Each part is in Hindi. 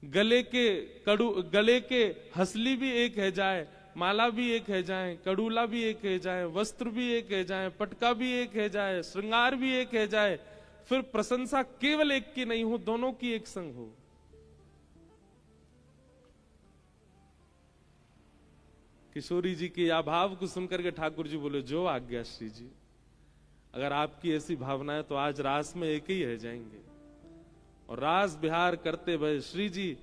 गले के हसली भी एक है जाए, माला भी एक है जाए, कड़ूला भी एक है जाए, वस्त्र भी एक है जाए, पटका भी एक है जाए, श्रृंगार भी एक है जाए, फिर प्रशंसा केवल एक की नहीं हो, दोनों की एक संग हो। किशोरी जी के या भाव को सुनकर के ठाकुर जी बोले, जो आज्ञा श्री जी, अगर आपकी ऐसी भावना है तो आज रास में एक ही रह जाएंगे। और रास विहार करते भय श्री जी,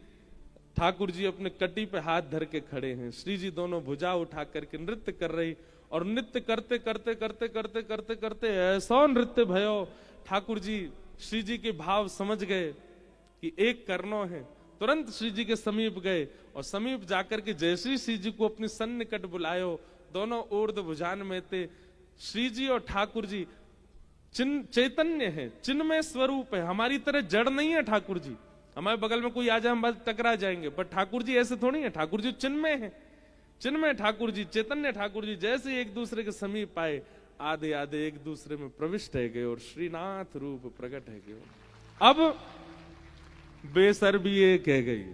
ठाकुर जी अपने कटी पे हाथ धर के खड़े हैं, श्री जी दोनों भुजा उठा करके नृत्य कर रही, और नृत्य करते करते करते करते करते करते ऐसा नृत्य भयो, ठाकुर जी श्री जी के भाव समझ गए कि एक करनो है, तुरंत श्री जी के समीप गए, और समीप जाकर के जैसे श्री जी को अपने सन्निकट बुलायो, दोनों ऊर्ध्व भुजान में थे। श्री जी और ठाकुर जी चैतन्य है, चिन्मय स्वरूप है, हमारी तरह जड़ नहीं है ठाकुर जी। हमारे बगल में कोई आ जाए हम बस टकरा जाएंगे, पर ठाकुर जी ऐसे थोड़ी है, ठाकुर जी चिन्मय है, चिन्मय ठाकुर जी, चैतन्य ठाकुर जी। जैसे एक दूसरे के समीप आए, आधे आधे एक दूसरे में प्रविष्ट है गए और श्रीनाथ रूप प्रकट है गए। अब बेसर भी एक है गई,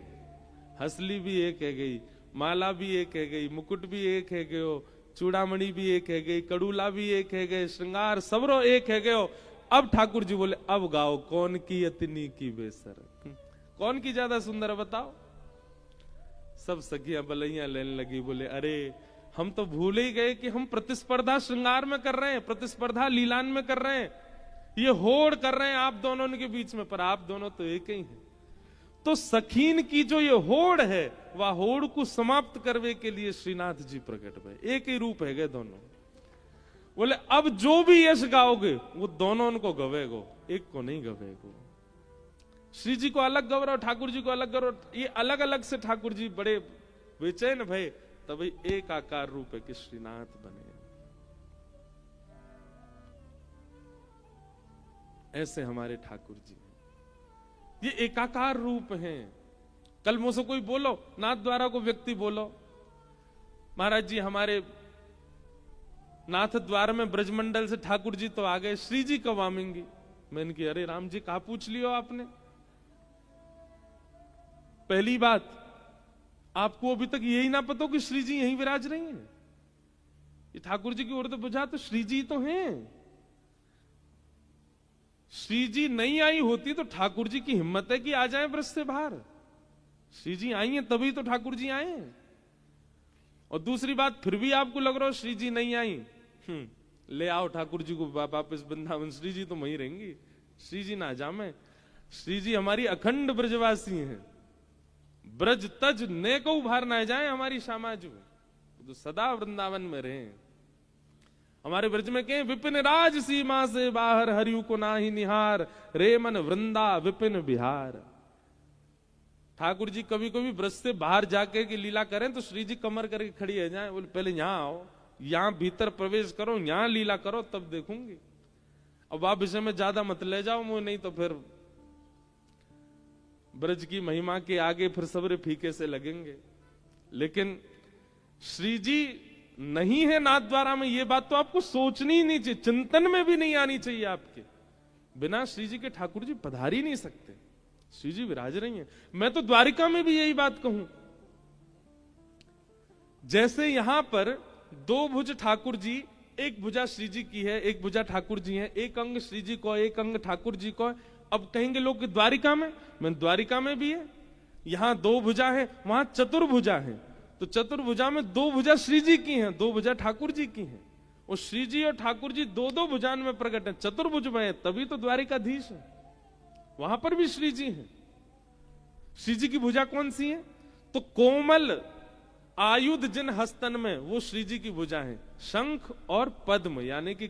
हसली भी एक है गई, माला भी एक है गई, मुकुट भी एक है गयो, चूड़ामणि भी एक है गई, कड़ूला भी एक है गए, श्रृंगार सबरो एक है गयो। अब ठाकुर जी बोले, अब गाओ कौन की अतनी की बेसर, कौन की ज्यादा सुंदर है बताओ। सब सखियां बलैया लेने लगी, बोले अरे हम तो भूल ही गए कि हम प्रतिस्पर्धा श्रृंगार में कर रहे हैं, प्रतिस्पर्धा लीलान में कर रहे हैं, ये होड़ कर रहे हैं आप दोनों के बीच में, पर आप दोनों तो एक ही हैं। तो सखीन की जो ये होड़ है, वह होड़ को समाप्त करने के लिए श्रीनाथ जी प्रकट भय, एक ही रूप है गए दोनों। बोले अब जो भी यश गाओगे वो दोनों उनको गवेगो, एक को नहीं गवेगो। श्री जी को अलग गौरव, ठाकुर जी को अलग गौरव, ये अलग अलग से ठाकुर जी बड़े बेचैन भय, तभी एक आकार रूप है कि श्रीनाथ बने। ऐसे हमारे ठाकुर जी, ये एकाकार रूप हैं। कल मुझसे कोई बोलो, नाथ द्वारा को व्यक्ति बोलो, महाराज जी हमारे नाथ द्वार में ब्रजमंडल से ठाकुर जी तो आ गए, श्री जी कब आवेंगी? मैंने कहा अरे राम जी कहा पूछ लियो आपने। पहली बात, आपको अभी तक यही ना पता कि श्री जी यहीं विराज रही हैं। ये ठाकुर जी की ओर तो बुझा, तो श्री जी तो हैं। श्री जी नहीं आई होती तो ठाकुर जी की हिम्मत है कि आ जाएं ब्रज से बाहर। श्री जी आई हैं तभी तो ठाकुर जी आए हैं। और दूसरी बात, फिर भी आपको लग रहा हो श्री जी नहीं आई, ले आओ ठाकुर जी को वापस वृंदावन, श्री जी तो वहीं रहेंगी, श्री जी ना जामे। श्री जी हमारी अखंड ब्रजवासी हैं, ब्रज तज नेको उभार ना जाए हमारी समाज में, तो सदा वृंदावन में रहे। हमारे ब्रज में कहें विपिन राज सीमा से बाहर, हरियु को ना ही निहार, रे मन वृंदा विपिन बिहार। ठाकुर जी कभी कभी ब्रज से बाहर जाके की लीला करें तो श्री जी कमर करके खड़ी है जाए, बोले पहले यहां आओ, यहां भीतर प्रवेश करो, यहां लीला करो तब देखूंगी। अब आप विषय में ज्यादा मत ले जाओ मुझे, नहीं तो फिर ब्रज की महिमा के आगे फिर सबरे फीके से लगेंगे। लेकिन श्री जी नहीं है नाथ द्वारा में, ये बात तो आपको सोचनी ही नहीं चाहिए, चिंतन में भी नहीं आनी चाहिए आपके। बिना श्री जी के ठाकुर जी पधार ही नहीं सकते, श्री जी विराज रही हैं। मैं तो द्वारिका में भी यही बात कहूं, जैसे यहां पर दो भुज ठाकुर जी, एक भुजा श्री जी की है, एक भुजा ठाकुर जी है, एक अंग श्री जी को, एक अंग ठाकुर जी को। अब कहेंगे लोग कि द्वारिका में, मैं द्वारिका में भी है, यहां दो भुजा है, वहां चतुर्भुजा है। तो चतुर्भुजा में दो भुजा श्री जी की हैं, दो भुजा ठाकुर जी की हैं। और श्री जी और ठाकुर जी दो दो भुजान में प्रकट है, चतुर्भुज में है, तभी तो द्वारिकाधीश है, वहां पर भी श्री जी हैं। श्री जी की भुजा कौन सी है? तो कोमल आयुध जिन हस्तन में, वो श्री जी की भुजा है। शंख और पद्म, यानी कि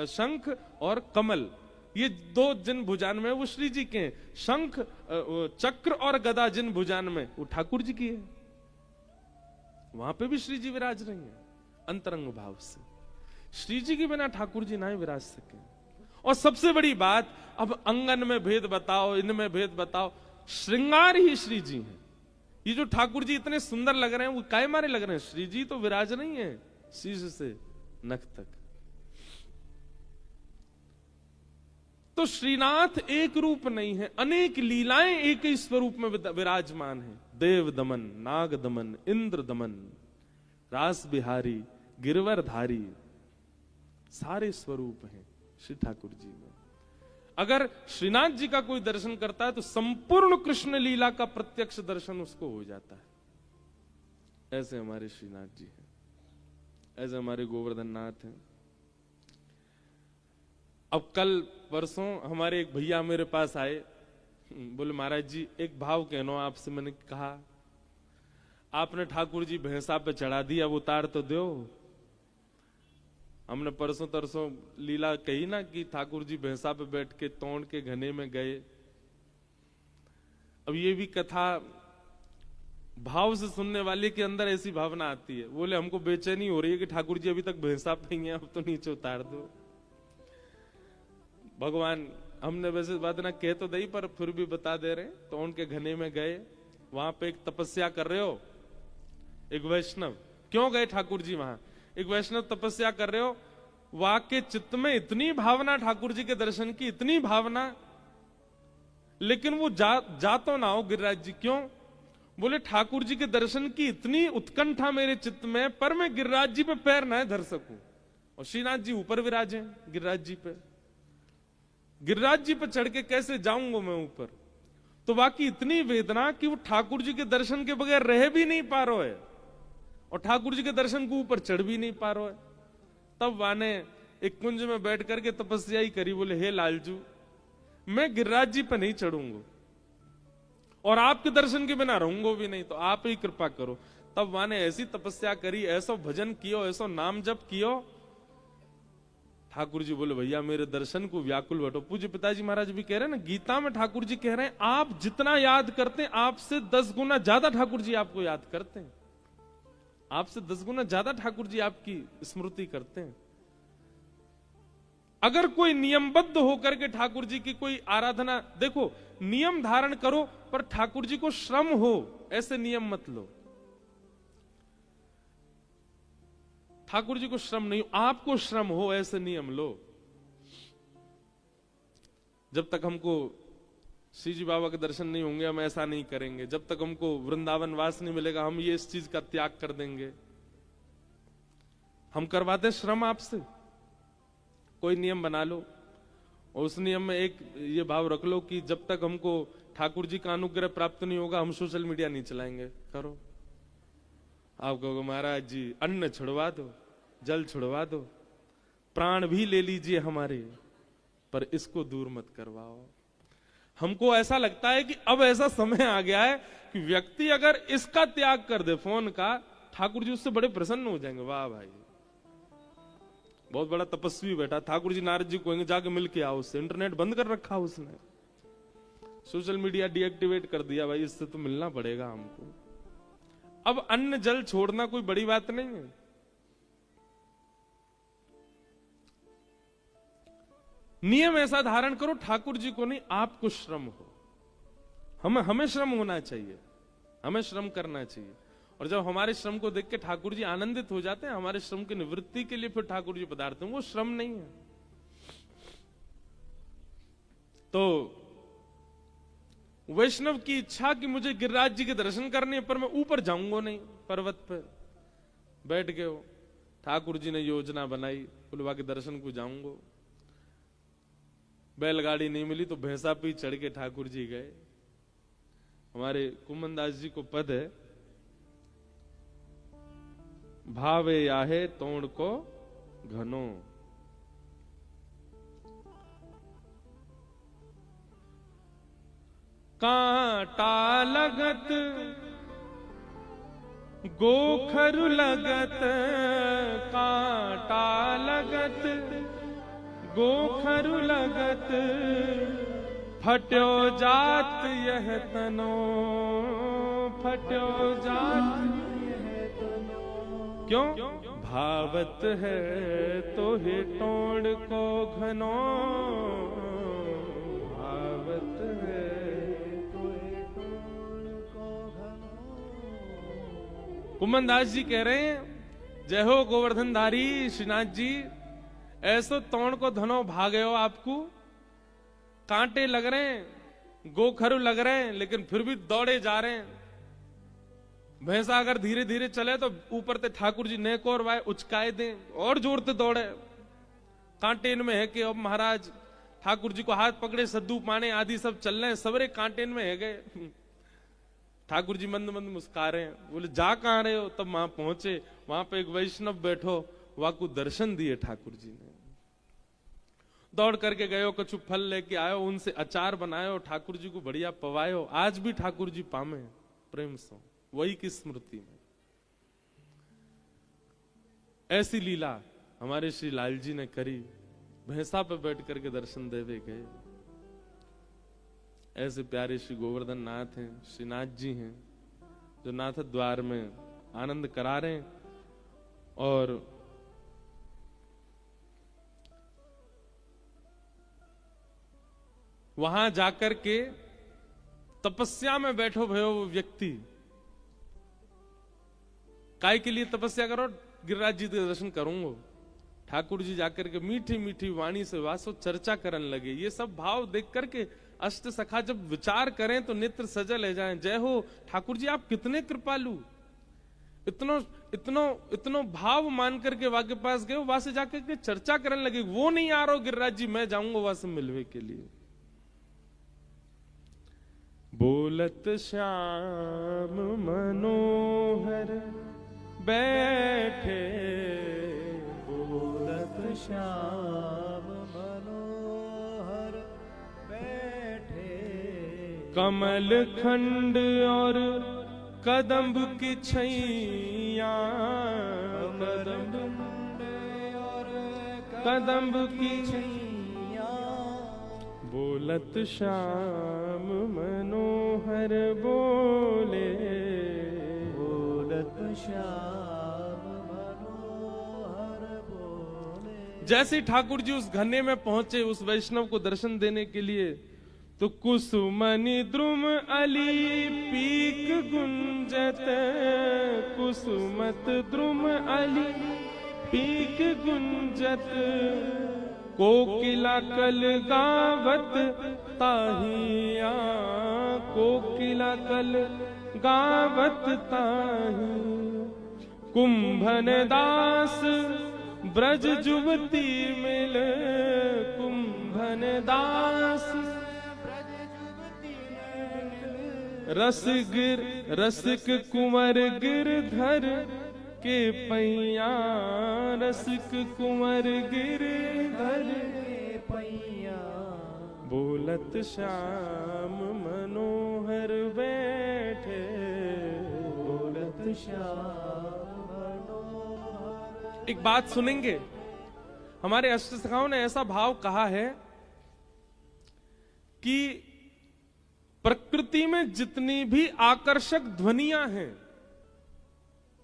शंख और कमल, ये दो जिन भुजान में वो श्री जी के हैं। शंख चक्र और गदा जिन भुजान में, वो ठाकुर जी की है, वहां पे भी श्री जी विराज रही हैं अंतरंग भाव से। श्री जी के बिना ठाकुर जी ना ही विराज सके। और सबसे बड़ी बात, अब अंगन में भेद बताओ, इनमें भेद बताओ, श्रृंगार ही श्री जी हैं। ये जो ठाकुर जी इतने सुंदर लग रहे हैं, वो काय मारे लग रहे हैं? श्री जी तो विराज नहीं है शीश से नख तक। तो श्रीनाथ एक रूप नहीं है, अनेक लीलाएं एक ही स्वरूप में विराजमान है। देव दमन, नाग दमन, इंद्र दमन, रास बिहारी, गिरवरधारी, सारे स्वरूप हैं श्री ठाकुर जी में। अगर श्रीनाथ जी का कोई दर्शन करता है तो संपूर्ण कृष्ण लीला का प्रत्यक्ष दर्शन उसको हो जाता है। ऐसे हमारे श्रीनाथ जी हैं, ऐसे हमारे गोवर्धन नाथ हैं। अब कल परसों हमारे एक भैया मेरे पास आए, बोले महाराज जी एक भाव कहनो आपसे। मैंने कहा आपने ठाकुर जी भैंसा पे चढ़ा दिया, अब उतार तो दो। हमने परसों तरसों लीला कही ना कि ठाकुर जी भैंसा पे बैठ के तोड़ के घने में गए। अब ये भी कथा भाव से सुनने वाले के अंदर ऐसी भावना आती है, बोले हमको बेचैनी हो रही है कि ठाकुर जी अभी तक भैंसा पे ही हैं, अब तो नीचे उतार दो। भगवान हमने वैसे बात ना कह तो नहीं, पर फिर भी बता दे रहे। तो उनके घने में गए, वहां पे एक तपस्या कर रहे हो, एक वैष्णव। क्यों गए ठाकुर जी वहां? एक वैष्णव तपस्या कर रहे हो, वहां के चित्त में इतनी भावना ठाकुर जी के दर्शन की, इतनी भावना, लेकिन वो जातो ना हो गिरिराज जी। क्यों? बोले ठाकुर जी के दर्शन की इतनी उत्कंठा मेरे चित्त में, पर मैं गिरिराज जी पे पैर ना धर सकूं। और श्रीनाथ जी ऊपर विराजे गिरिराज जी पे, गिरिराज जी पे चढ़ के कैसे जाऊंगा मैं ऊपर? तो बाकी इतनी वेदना कि वो ठाकुर जी के दर्शन के बगैर रह भी नहीं पा रहा है, और ठाकुर जी के दर्शन को ऊपर चढ़ भी नहीं पा रहा है। तब वाने एक कुंज में बैठ करके तपस्या ही करी। बोले हे लालजू, मैं गिरिराज जी पे नहीं चढ़ूंगा और आपके दर्शन के बिना रहूंगा भी नहीं, तो आप ही कृपा करो। तब वाने ऐसी तपस्या करी, ऐसा भजन कियो, ऐसा नाम जप कियो। ठाकुर जी बोले भैया मेरे दर्शन को व्याकुल बैठो। पूज्य पिताजी महाराज भी कह रहे हैं ना, गीता में ठाकुर जी कह रहे हैं आप जितना याद करते हैं आपसे 10 गुना ज्यादा ठाकुर जी आपको याद करते हैं, आपसे 10 गुना ज्यादा ठाकुर जी आपकी स्मृति करते हैं। अगर कोई नियमबद्ध होकर के ठाकुर जी की कोई आराधना, देखो नियम धारण करो पर ठाकुर जी को श्रम हो, ऐसे नियम मत लो। ठाकुर जी को श्रम नहीं, आपको श्रम हो ऐसे नियम लो। जब तक हमको श्री जी बाबा के दर्शन नहीं होंगे हम ऐसा नहीं करेंगे, जब तक हमको वृंदावन वास नहीं मिलेगा हम ये इस चीज का त्याग कर देंगे। हम करवाते श्रम आपसे, कोई नियम बना लो और उस नियम में एक ये भाव रख लो कि जब तक हमको ठाकुर जी का अनुग्रह प्राप्त नहीं होगा हम सोशल मीडिया नहीं चलाएंगे। करो, आप कहोगे महाराज जी अन्न छुड़वा दो, जल छुड़वा दो, प्राण भी ले लीजिए हमारे, पर इसको दूर मत करवाओ। हमको ऐसा लगता है कि अब ऐसा समय आ गया है कि व्यक्ति अगर इसका त्याग कर दे फोन का, ठाकुर जी उससे बड़े प्रसन्न हो जाएंगे। वाह भाई बहुत बड़ा तपस्वी बैठा, ठाकुर जी नारद जी कहेंगे जाके मिल के आओ उससे। इंटरनेट बंद कर रखा उसने, सोशल मीडिया डीएक्टिवेट कर दिया, भाई इससे तो मिलना पड़ेगा हमको। अब अन्न जल छोड़ना कोई बड़ी बात नहीं है। नियम ऐसा धारण करो ठाकुर जी को नहीं आपको श्रम हो। हमें श्रम होना चाहिए, हमें श्रम करना चाहिए। और जब हमारे श्रम को देख के ठाकुर जी आनंदित हो जाते हैं, हमारे श्रम की निवृत्ति के लिए फिर ठाकुर जी पधारते हैं, वो श्रम नहीं है। तो वैष्णव की इच्छा कि मुझे गिरिराज जी के दर्शन करने, पर मैं ऊपर जाऊंगा नहीं, पर्वत पर बैठ गए हो। ठाकुर जी ने योजना बनाई, पुलवा के दर्शन को जाऊंगा। बैलगाड़ी नहीं मिली तो भैंसा पे चढ़ के ठाकुर जी गए। हमारे कुमन दास जी को पद है, भावे याहे तोड़ को घनो, कांटा लगत गोखरु लगत, कांटा लगत गोखरु लगत, फट्यो जात यह तनो, फट्यो जात यह तनो। क्यों? भावत है तो ही तोड़ को घनो, भावत है तो ही तोड़ को घनो। कुमन दास जी कह रहे हैं जय हो गोवर्धनधारी श्रीनाथ जी, ऐसो तोड़ को धनो भागे हो आपको कांटे लग रहे हैं, गोखरू लग रहे हैं, लेकिन फिर भी दौड़े जा रहे हैं। भैंसा अगर धीरे धीरे चले तो ऊपर से ठाकुर जी नेक और वाय उचकाए दें और जोर से दौड़े। कांटे इनमें है कि अब महाराज ठाकुर जी को हाथ पकड़े, सद्दू पाने आदि सब चल रहे हैं, सबरे कांटे इनमें है गए। ठाकुर जी मंद मंद मुस्कुरा रहे हैं, बोले जा कहां रहे हो? तब वहां पहुंचे, वहां पे एक वैष्णव बैठो, वहां को दर्शन दिए ठाकुर जी ने। दौड़ करके गयो, कछु फल लेके आयो, उनसे अचार बनायो, ठाकुर जी को बढ़िया पवायो। आज भी ठाकुर जी पामे प्रेम से, वही की स्मृति में। ऐसी लीला हमारे श्री लाल जी ने करी, भैंसा पे बैठ करके दर्शन देवे गए। ऐसे प्यारे श्री गोवर्धन नाथ हैं, श्रीनाथ जी हैं, जो नाथ द्वार में आनंद करा रहे हैं। और वहां जाकर के तपस्या में बैठो भयो वो व्यक्ति। काय के लिए तपस्या करो? गिरिराज जी के दर्शन करूंगा। ठाकुर जी जाकर के मीठी मीठी वाणी से वासो चर्चा करने लगे। ये सब भाव देख करके अष्ट सखा जब विचार करें तो नेत्र सजल ले जाएं। जय हो ठाकुर जी, आप कितने कृपालु, इतनो इतनो इतनो भाव मान करके वहां के पास गए, वहां से जाकर के चर्चा करने लगे। वो नहीं आ रहा गिरिराज जी, मैं जाऊंगा वहां से मिलने के लिए। बोलत श्याम मनोहर बैठे, बोलत श्याम मनोहर बैठे, कमल खंड और कदम्ब की छैया, कदम्ब की छैया, बोलत श्याम मनोहर बोले, बोलत श्याम मनोहर बोले। जैसे ठाकुर जी उस घने में पहुंचे उस वैष्णव को दर्शन देने के लिए, तो कुसुमनि द्रुम अली पीक गुंजत, कुसुमत द्रुम अली पीक गुंजत, कोकिला कल गावत ताहिया, कोकिला कल गावत ताही, कुंभन दास ब्रज जुवती मिल, कुंभन दास रस गिर रसिक कुंवर गिरधर के पैया, रसिक कुंवर गिरधर के पैया, बोलत श्याम मनोहर बैठे, बोलत श्याम मनोहर। एक बात सुनेंगे, हमारे अष्ट सखाओं ने ऐसा भाव कहा है कि प्रकृति में जितनी भी आकर्षक ध्वनियां हैं,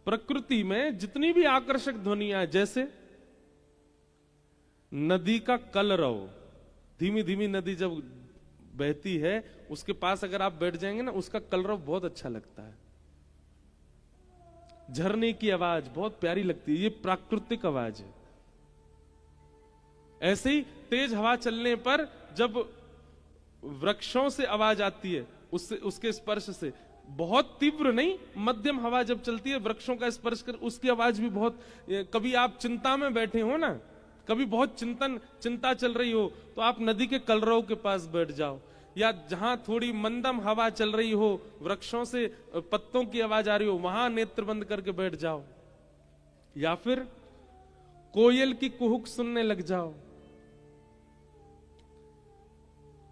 प्रकृति में जितनी भी आकर्षक ध्वनियां हैं, जैसे नदी का कलरव, धीमी धीमी नदी जब बहती है उसके पास अगर आप बैठ जाएंगे ना, उसका कलरव बहुत अच्छा लगता है। झरने की आवाज बहुत प्यारी लगती है, ये प्राकृतिक आवाज है। ऐसे ही तेज हवा चलने पर जब वृक्षों से आवाज आती है, उससे उसके स्पर्श से, बहुत तीव्र नहीं, मध्यम हवा जब चलती है वृक्षों का स्पर्श कर, उसकी आवाज भी बहुत। कभी आप चिंता में बैठे हो ना, कभी बहुत चिंता चल रही हो, तो आप नदी के कलरव के पास बैठ जाओ, या जहां थोड़ी मंदम हवा चल रही हो, वृक्षों से पत्तों की आवाज आ रही हो, वहां नेत्र बंद करके बैठ जाओ, या फिर कोयल की कुहुक सुनने लग जाओ,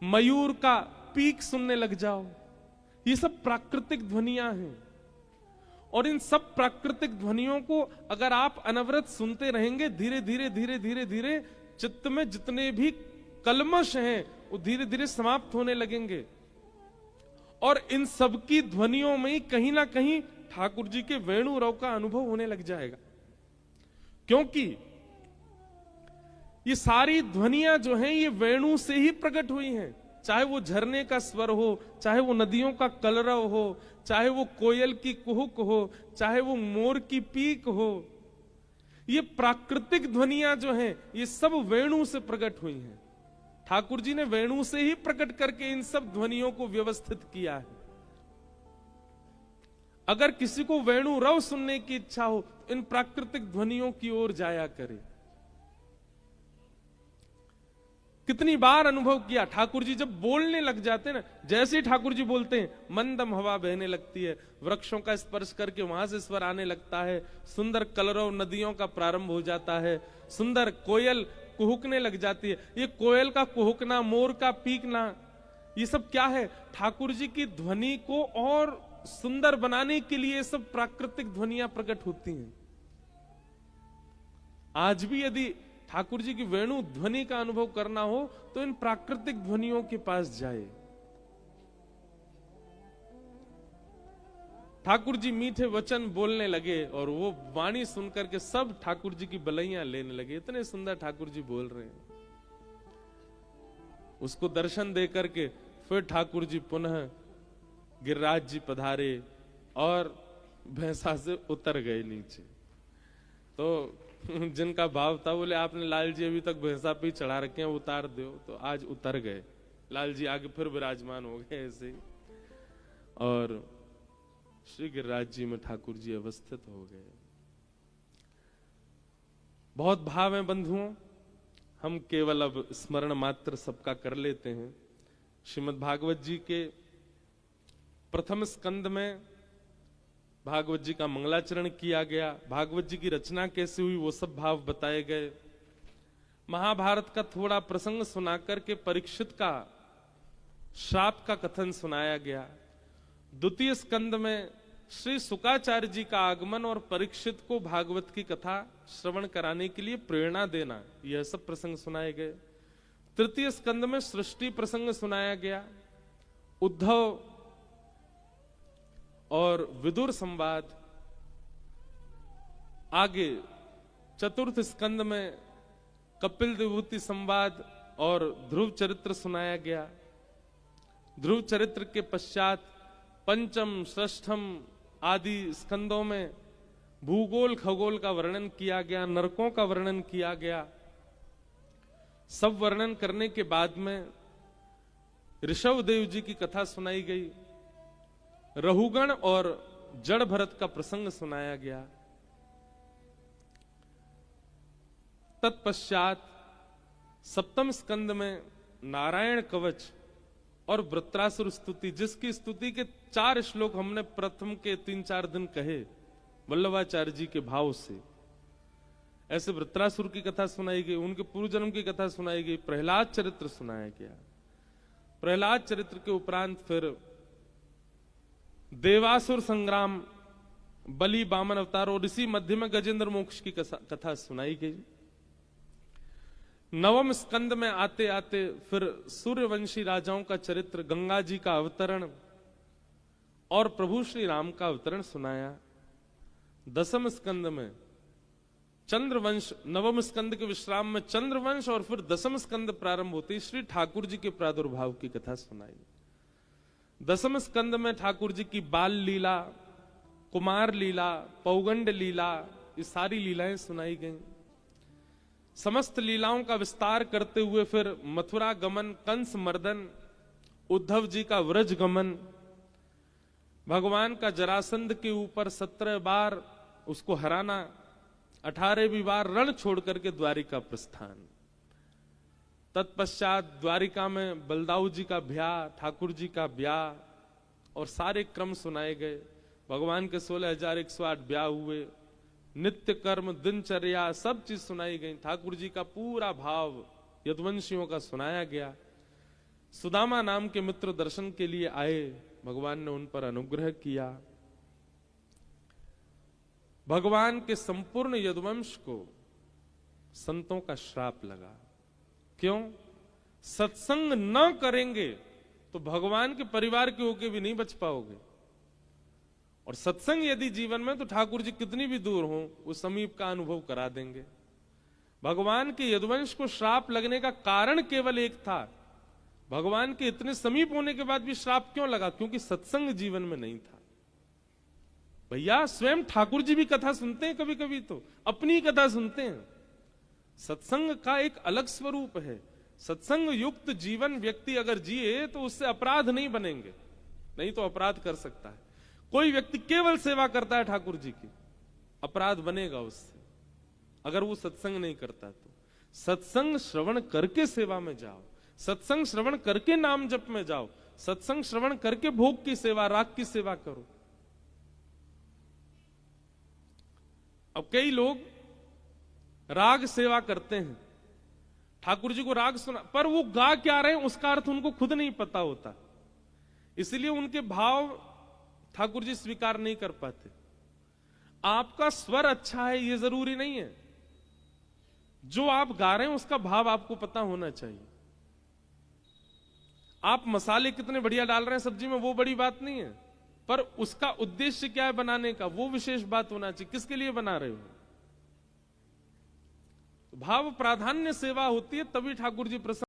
मयूर का पीक सुनने लग जाओ। ये सब प्राकृतिक ध्वनियां हैं, और इन सब प्राकृतिक ध्वनियों को अगर आप अनवरत सुनते रहेंगे, धीरे धीरे धीरे धीरे धीरे चित्त में जितने भी कलमश हैं वो धीरे धीरे समाप्त होने लगेंगे, और इन सब की ध्वनियों में ही कहीं ना कहीं ठाकुर जी के वेणु रव का अनुभव होने लग जाएगा। क्योंकि ये सारी ध्वनियां जो हैं ये वेणु से ही प्रकट हुई हैं, चाहे वो झरने का स्वर हो, चाहे वो नदियों का कलरव हो, चाहे वो कोयल की कुहुक हो, चाहे वो मोर की पीक हो। ये प्राकृतिक ध्वनियां जो हैं ये सब वेणु से प्रकट हुई हैं। ठाकुर जी ने वेणु से ही प्रकट करके इन सब ध्वनियों को व्यवस्थित किया है। अगर किसी को वेणु रव सुनने की इच्छा हो, इन प्राकृतिक ध्वनियों की ओर जाया करे। कितनी बार अनुभव किया, ठाकुर जी जब बोलने लग जाते हैं ना, जैसे ही ठाकुर जी बोलते हैं मंदम हवा बहने लगती है, वृक्षों का स्पर्श करके वहां से स्वर आने लगता है, सुंदर कलरव नदियों का प्रारंभ हो जाता है, सुंदर कोयल कुहुकने लग जाती है। ये कोयल का कुहुकना, मोर का पीकना, ये सब क्या है? ठाकुर जी की ध्वनि को और सुंदर बनाने के लिए सब प्राकृतिक ध्वनियां प्रकट होती हैं। आज भी यदि ठाकुर जी की वेणु ध्वनि का अनुभव करना हो तो इन प्राकृतिक ध्वनियों के पास जाए। ठाकुर जी मीठे वचन बोलने लगे और वो वाणी सुनकर के सब ठाकुर जी की बलैया लेने लगे। इतने सुंदर ठाकुर जी बोल रहे हैं। उसको दर्शन दे करके फिर ठाकुर जी पुनः गिरिराज जी पधारे और भैंसा से उतर गए नीचे। तो जिनका भाव था बोले आपने लाल जी अभी तक भैंसा पे चढ़ा रखे हैं, उतार दो। तो आज उतर गए, लाल जी आगे फिर विराजमान हो गए ऐसे ही, और श्री गिरिराज जी में ठाकुर जी अवस्थित हो गए। बहुत भाव है बंधुओं, हम केवल अब स्मरण मात्र सबका कर लेते हैं। श्रीमद् भागवत जी के प्रथम स्कंद में भागवत जी का मंगलाचरण किया गया, भागवत जी की रचना कैसे हुई वो सब भाव बताए गए। महाभारत का थोड़ा प्रसंग सुनाकर के परीक्षित का श्राप का कथन सुनाया गया। द्वितीय स्कंद में श्री शुकाचार्य जी का आगमन और परीक्षित को भागवत की कथा श्रवण कराने के लिए प्रेरणा देना, यह सब प्रसंग सुनाए गए। तृतीय स्कंद में सृष्टि प्रसंग सुनाया गया, उद्धव और विदुर संवाद। आगे चतुर्थ स्कंद में कपिल विभूति संवाद और ध्रुव चरित्र सुनाया गया। ध्रुव चरित्र के पश्चात पंचम, षष्ठम आदि स्कंदों में भूगोल खगोल का वर्णन किया गया, नरकों का वर्णन किया गया। सब वर्णन करने के बाद में ऋषभ देव जी की कथा सुनाई गई, रहुगण और जड़ भरत का प्रसंग सुनाया गया। तत्पश्चात सप्तम स्कंद में नारायण कवच और वृत्रासुर स्तुति, जिसकी स्तुति के 4 श्लोक हमने प्रथम के 3-4 दिन कहे वल्लभाचार्य जी के भाव से। ऐसे वृत्रासुर की कथा सुनाई गई, उनके पूर्व जन्म की कथा सुनाई गई, प्रहलाद चरित्र सुनाया गया। प्रहलाद चरित्र के उपरांत फिर देवासुर संग्राम, बलि बामन अवतार और इसी मध्य में गजेंद्र मोक्ष की कथा सुनाई गई। नवम स्कंद में आते आते फिर सूर्यवंशी राजाओं का चरित्र, गंगा जी का अवतरण और प्रभु श्री राम का अवतरण सुनाया। दसम स्कंद में चंद्रवंश, नवम स्कंद के विश्राम में चंद्रवंश और फिर दसम स्कंद प्रारंभ होते श्री ठाकुर जी के प्रादुर्भाव की कथा सुनाई। दसम स्कंद में ठाकुर जी की बाल लीला, कुमार लीला, पौगंड लीला, ये सारी लीलाएं सुनाई गईं। समस्त लीलाओं का विस्तार करते हुए फिर मथुरा गमन, कंस मर्दन, उद्धव जी का व्रज गमन, भगवान का जरासंध के ऊपर 17 बार उसको हराना, 18वीं बार रण छोड़ करके द्वारिका प्रस्थान। तत्पश्चात द्वारिका में बलदाऊ जी का ब्याह, ठाकुर जी का ब्याह और सारे क्रम सुनाए गए। भगवान के 16,108 ब्याह हुए, नित्य कर्म, दिनचर्या, सब चीज सुनाई गई। ठाकुर जी का पूरा भाव यदुवंशियों का सुनाया गया। सुदामा नाम के मित्र दर्शन के लिए आए, भगवान ने उन पर अनुग्रह किया। भगवान के संपूर्ण यदुवंश को संतों का श्राप लगा। क्यों? सत्संग न करेंगे तो भगवान के परिवार के होके भी नहीं बच पाओगे, और सत्संग यदि जीवन में, तो ठाकुर जी कितनी भी दूर हो वो समीप का अनुभव करा देंगे। भगवान के यदुवंश को श्राप लगने का कारण केवल एक था, भगवान के इतने समीप होने के बाद भी श्राप क्यों लगा? क्योंकि सत्संग जीवन में नहीं था। भैया स्वयं ठाकुर जी भी कथा सुनते हैं, कभी कभी तो अपनी कथा सुनते हैं। सत्संग का एक अलग स्वरूप है। सत्संग युक्त जीवन व्यक्ति अगर जिए तो उससे अपराध नहीं बनेंगे, नहीं तो अपराध कर सकता है। कोई व्यक्ति केवल सेवा करता है ठाकुर जी की, अपराध बनेगा उससे अगर वो सत्संग नहीं करता। तो सत्संग श्रवण करके सेवा में जाओ, सत्संग श्रवण करके नाम जप में जाओ, सत्संग श्रवण करके भोग की सेवा, राग की सेवा करो। अब कई लोग राग सेवा करते हैं, ठाकुर जी को राग सुना, पर वो गा क्या रहे हैं उसका अर्थ उनको खुद नहीं पता होता, इसलिए उनके भाव ठाकुर जी स्वीकार नहीं कर पाते। आपका स्वर अच्छा है ये जरूरी नहीं है, जो आप गा रहे हैं उसका भाव आपको पता होना चाहिए। आप मसाले कितने बढ़िया डाल रहे हैं सब्जी में वो बड़ी बात नहीं है, पर उसका उद्देश्य क्या है बनाने का, वो विशेष बात होना चाहिए। किसके लिए बना रहे हो? भाव प्राधान्य सेवा होती है, तभी ठाकुर जी प्रसन्न